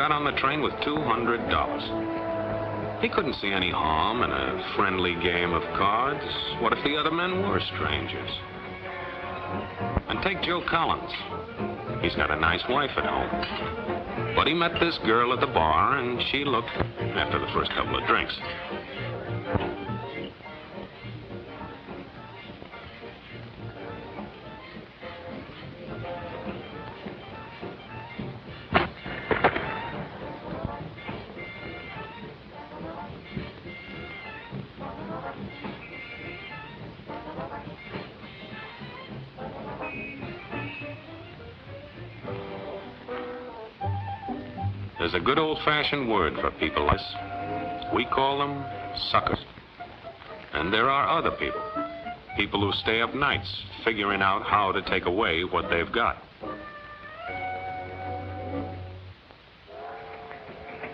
got on the train with $200. He couldn't see any harm in a friendly game of cards. What if the other men were strangers? And take Joe Collins. He's got a nice wife at home. But he met this girl at the bar, and she looked, after the first couple of drinks. There's a good old-fashioned word for people like this. We call them suckers. And there are other people. People who stay up nights figuring out how to take away what they've got.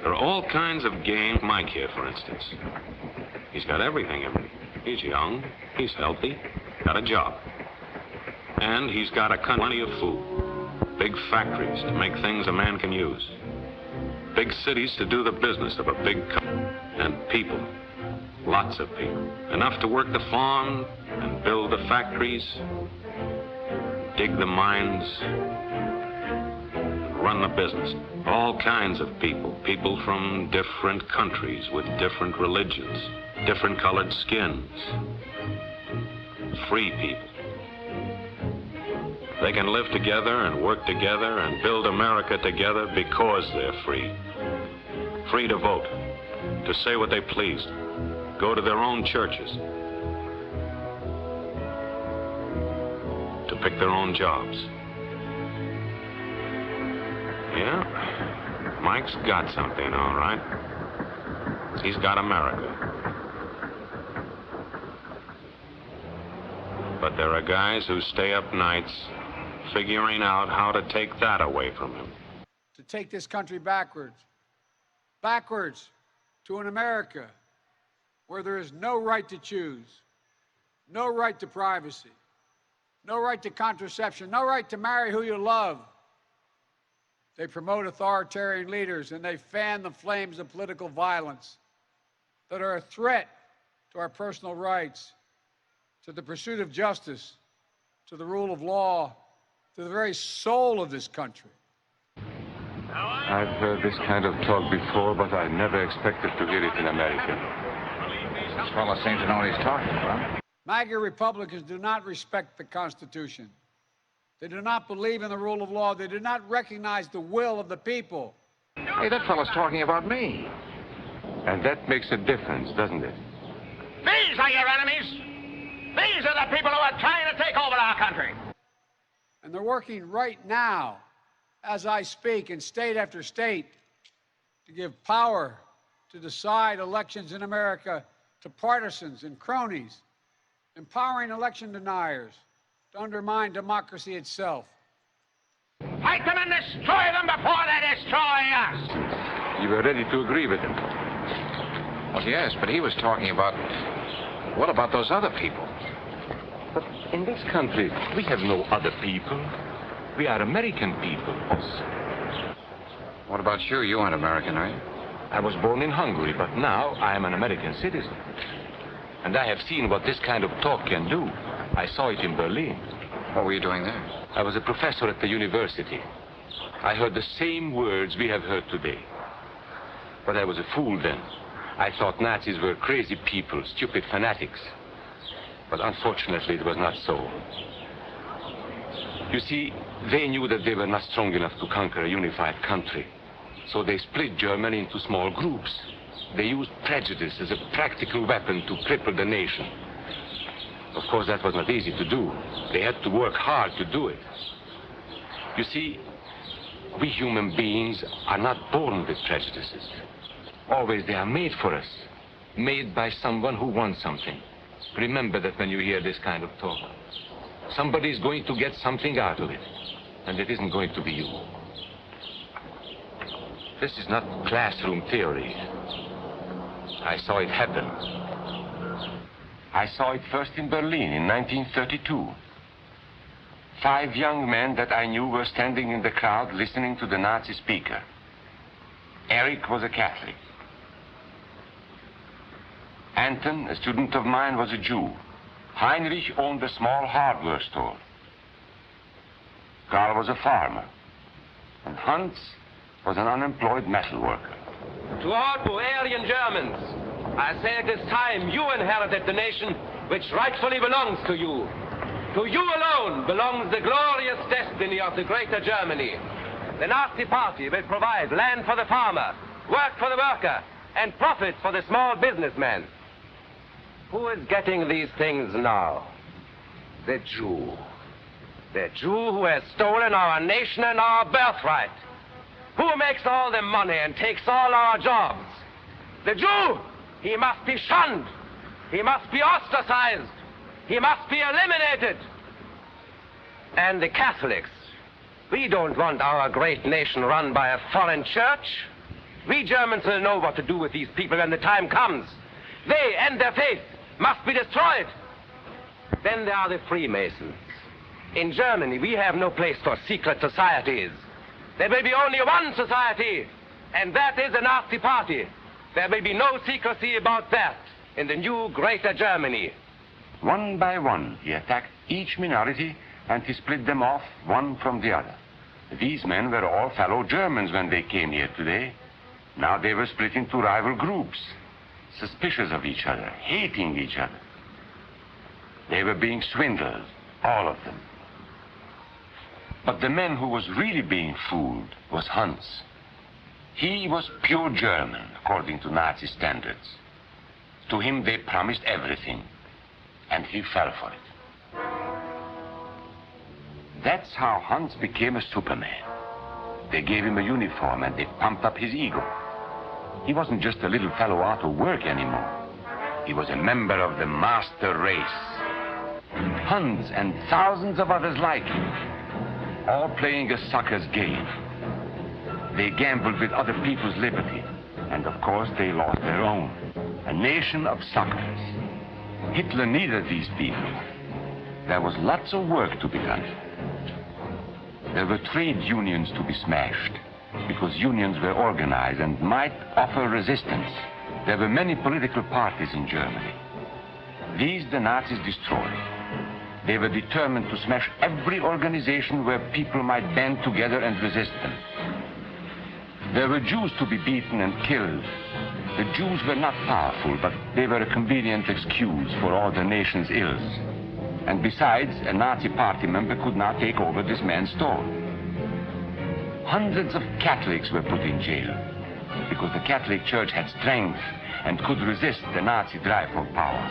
There are all kinds of games. Mike here, for instance. He's got everything in him. He's young, he's healthy, got a job. And he's got plenty of food. Big factories to make things a man can use. Big cities to do the business of a big company. And people, lots of people. Enough to work the farm and build the factories, dig the mines, and run the business. All kinds of people. People from different countries with different religions, different colored skins. Free people. They can live together and work together and build America together because they're free. Free to vote, to say what they please, go to their own churches, to pick their own jobs. Yeah, Mike's got something, all right. He's got America. But there are guys who stay up nights figuring out how to take that away from him. To take this country backwards to an America where there is no right to choose, no right to privacy, no right to contraception, no right to marry who you love. They promote authoritarian leaders and they fan the flames of political violence that are a threat to our personal rights, to the pursuit of justice, to the rule of law, to the very soul of this country. I've heard this kind of talk before, but I never expected to hear it in America. This fellow seems to know what he's talking about. MAGA Republicans do not respect the Constitution. They do not believe in the rule of law. They do not recognize the will of the people. Hey, that fellow's talking about me. And that makes a difference, doesn't it? These are your enemies. These are the people who are trying to take over our country. And they're working right now, as I speak, in state after state, to give power to decide elections in America to partisans and cronies, empowering election deniers to undermine democracy itself. Fight them and destroy them before they destroy us. You were ready to agree with him. Well, yes, but he was talking about... What about those other people? But in this country, we have no other people. We are American people. What about you? You aren't American, are you? I was born in Hungary, but now I am an American citizen. And I have seen what this kind of talk can do. I saw it in Berlin. What were you doing there? I was a professor at the university. I heard the same words we have heard today. But I was a fool then. I thought Nazis were crazy people, stupid fanatics. But unfortunately, it was not so. You see, they knew that they were not strong enough to conquer a unified country. So they split Germany into small groups. They used prejudice as a practical weapon to cripple the nation. Of course, that was not easy to do. They had to work hard to do it. You see, we human beings are not born with prejudices. Always they are made for us, made by someone who wants something. Remember that when you hear this kind of talk. Somebody is going to get something out of it, and it isn't going to be you. This is not classroom theory. I saw it happen. I saw it first in Berlin in 1932. 5 young men that I knew were standing in the crowd listening to the Nazi speaker. Eric was a Catholic. Anton, a student of mine, was a Jew. Heinrich owned a small hardware store. Karl was a farmer. And Hans was an unemployed metal worker. To all Bohemian Germans, I say it is time you inherited the nation which rightfully belongs to you. To you alone belongs the glorious destiny of the Greater Germany. The Nazi Party will provide land for the farmer, work for the worker, and profits for the small businessman. Who is getting these things now? The Jew. The Jew who has stolen our nation and our birthright. Who makes all the money and takes all our jobs? The Jew! He must be shunned. He must be ostracized. He must be eliminated. And the Catholics. We don't want our great nation run by a foreign church. We Germans will know what to do with these people when the time comes. They and their faith must be destroyed. Then there are the Freemasons. In Germany, we have no place for secret societies. There will be only one society, and that is the Nazi Party. There will be no secrecy about that in the new Greater Germany. One by one, he attacked each minority and he split them off one from the other. These men were all fellow Germans when they came here today. Now they were split into rival groups, suspicious of each other, hating each other. They were being swindled, all of them. But the man who was really being fooled was Hans. He was pure German, according to Nazi standards. To him they promised everything, and he fell for it. That's how Hans became a Superman. They gave him a uniform and they pumped up his ego. He wasn't just a little fellow out of work anymore. He was a member of the master race. Hans and thousands of others like him, all playing a sucker's game. They gambled with other people's liberty, and of course they lost their own. A nation of suckers. Hitler needed these people. There was lots of work to be done. There were trade unions to be smashed, because unions were organized and might offer resistance. There were many political parties in Germany. These the Nazis destroyed. They were determined to smash every organization where people might band together and resist them. There were Jews to be beaten and killed. The Jews were not powerful, but they were a convenient excuse for all the nation's ills. And besides, a Nazi party member could not take over this man's store. Hundreds of Catholics were put in jail because the Catholic Church had strength and could resist the Nazi drive for power.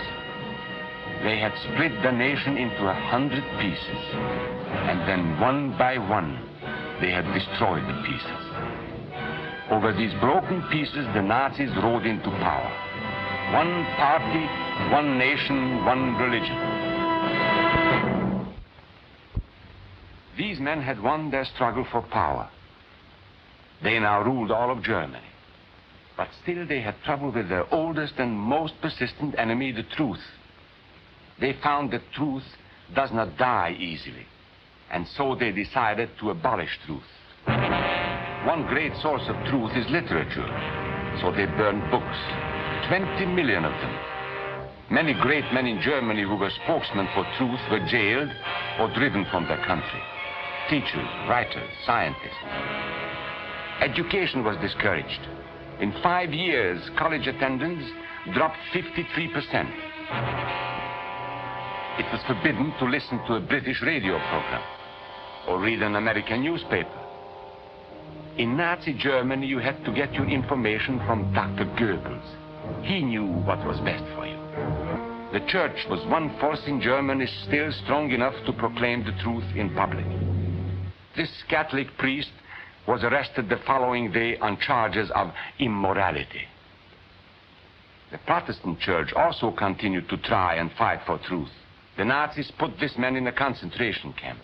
They had split the nation into 100 pieces, and then one by one, they had destroyed the pieces. Over these broken pieces, the Nazis rode into power. One party, one nation, one religion. These men had won their struggle for power. They now ruled all of Germany. But still they had trouble with their oldest and most persistent enemy, the truth. They found that truth does not die easily, and so they decided to abolish truth. One great source of truth is literature, so they burned books, 20 million of them. Many great men in Germany who were spokesmen for truth were jailed or driven from their country. Teachers, writers, scientists. Education was discouraged. In 5 years, college attendance dropped 53%. It was forbidden to listen to a British radio program or read an American newspaper. In Nazi Germany, you had to get your information from Dr. Goebbels. He knew what was best for you. The church was one force in Germany still strong enough to proclaim the truth in public. This Catholic priest was arrested the following day on charges of immorality. The Protestant church also continued to try and fight for truth. The Nazis put this man in a concentration camp.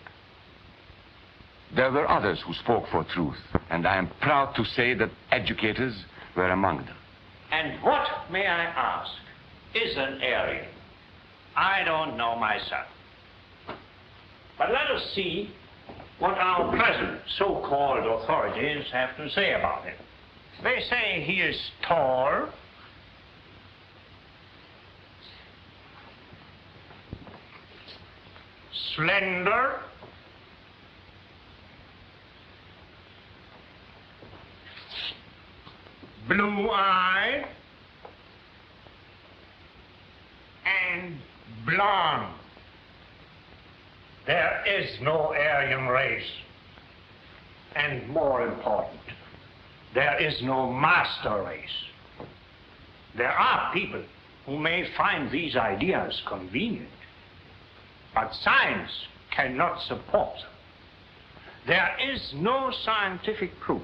There were others who spoke for truth, and I am proud to say that educators were among them. And what, may I ask, is an Aryan? I don't know myself. But let us see what our present so-called authorities have to say about it. They say he is tall, slender, blue-eyed, and blonde. There is no Aryan race. And more important, there is no master race. There are people who may find these ideas convenient, but science cannot support them. There is no scientific proof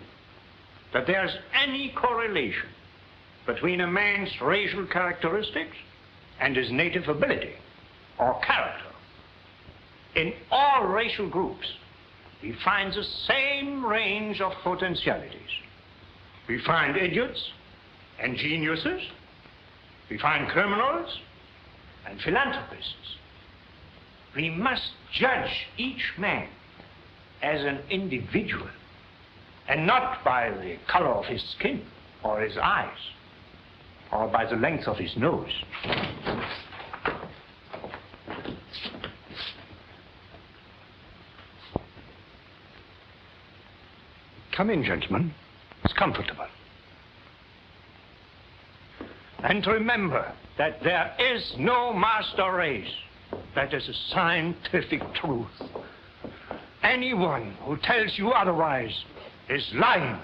that there's any correlation between a man's racial characteristics and his native ability or character. In all racial groups, we find the same range of potentialities. We find idiots and geniuses. We find criminals and philanthropists. We must judge each man as an individual and not by the color of his skin or his eyes or by the length of his nose. Come in, gentlemen. It's comfortable. And remember that there is no master race. That is a scientific truth. Anyone who tells you otherwise is lying.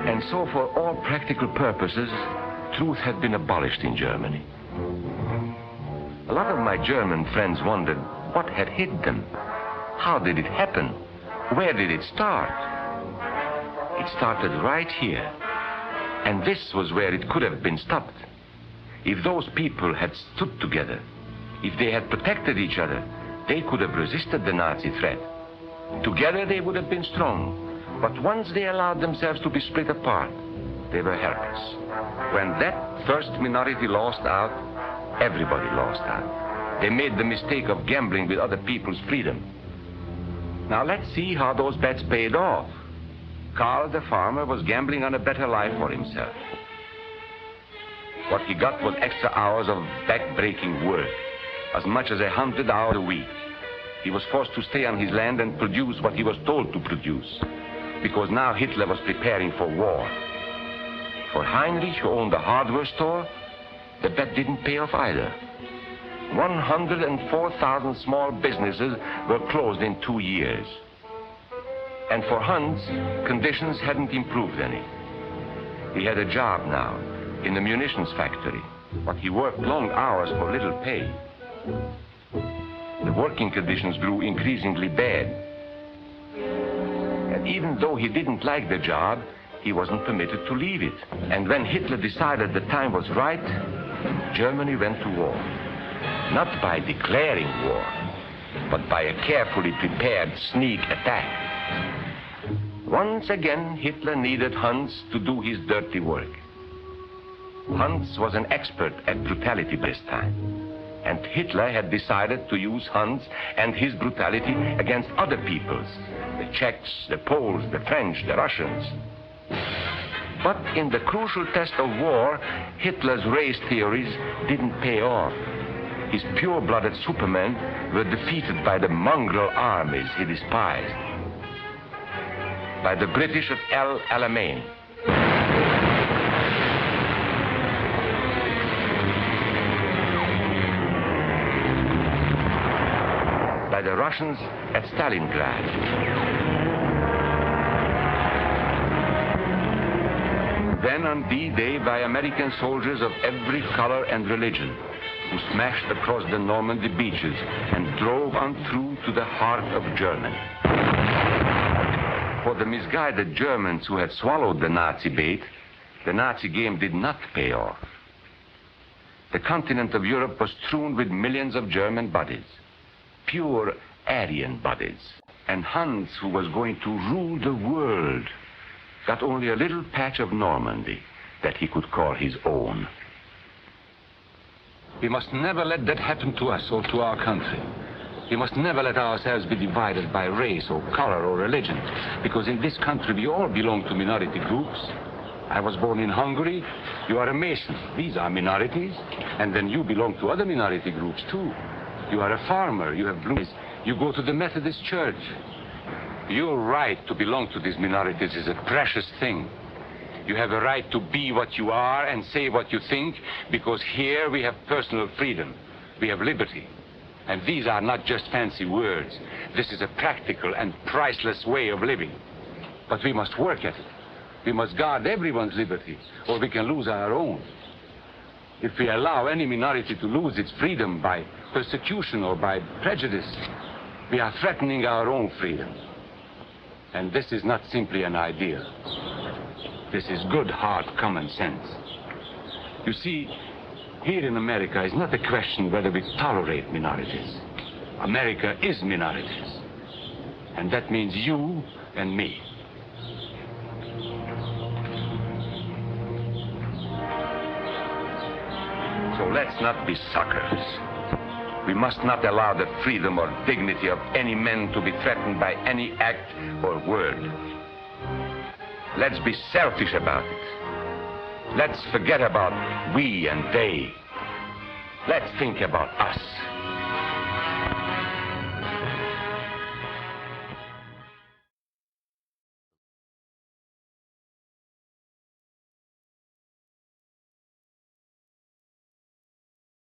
And so, for all practical purposes, truth had been abolished in Germany. A lot of my German friends wondered what had hit them. How did it happen? Where did it start? It started right here. And this was where it could have been stopped. If those people had stood together, if they had protected each other, they could have resisted the Nazi threat. Together they would have been strong. But once they allowed themselves to be split apart, they were helpless. When that first minority lost out, everybody lost out. They made the mistake of gambling with other people's freedom. Now let's see how those bets paid off. Karl the farmer was gambling on a better life for himself. What he got was extra hours of back-breaking work, as much as 100 hours a week. He was forced to stay on his land and produce what he was told to produce, because now Hitler was preparing for war. For Heinrich, who owned a hardware store, the bet didn't pay off either. 104,000 small businesses were closed in 2 years. And for Hans, conditions hadn't improved any. He had a job now in the munitions factory, but he worked long hours for little pay. The working conditions grew increasingly bad. And even though he didn't like the job, he wasn't permitted to leave it. And when Hitler decided the time was right, Germany went to war. Not by declaring war, but by a carefully prepared sneak attack. Once again, Hitler needed Hans to do his dirty work. Hans was an expert at brutality this time, and Hitler had decided to use Hans and his brutality against other peoples, the Czechs, the Poles, the French, the Russians. But in the crucial test of war, Hitler's race theories didn't pay off. His pure-blooded supermen were defeated by the mongrel armies he despised. By the British at El Alamein. By the Russians at Stalingrad. Then on D-Day by American soldiers of every color and religion, who smashed across the Normandy beaches and drove on through to the heart of Germany. For the misguided Germans who had swallowed the Nazi bait, the Nazi game did not pay off. The continent of Europe was strewn with millions of German bodies, pure Aryan bodies. And Hans, who was going to rule the world, got only a little patch of Normandy that he could call his own. We must never let that happen to us or to our country. We must never let ourselves be divided by race or color or religion, because in this country we all belong to minority groups. I was born in Hungary. You are a Mason. These are minorities. And then you belong to other minority groups too. You are a farmer. You have blue eyes. You go to the Methodist Church. Your right to belong to these minorities is a precious thing. You have a right to be what you are and say what you think, because here we have personal freedom. We have liberty. And these are not just fancy words. This is a practical and priceless way of living. But we must work at it. We must guard everyone's liberty, or we can lose our own. If we allow any minority to lose its freedom by persecution or by prejudice, we are threatening our own freedom. And this is not simply an idea. This is good, hard common sense. You see, here in America is not a question whether we tolerate minorities. America is minorities. And that means you and me. So let's not be suckers. We must not allow the freedom or dignity of any man to be threatened by any act or word. Let's be selfish about it. Let's forget about we and they. Let's think about us.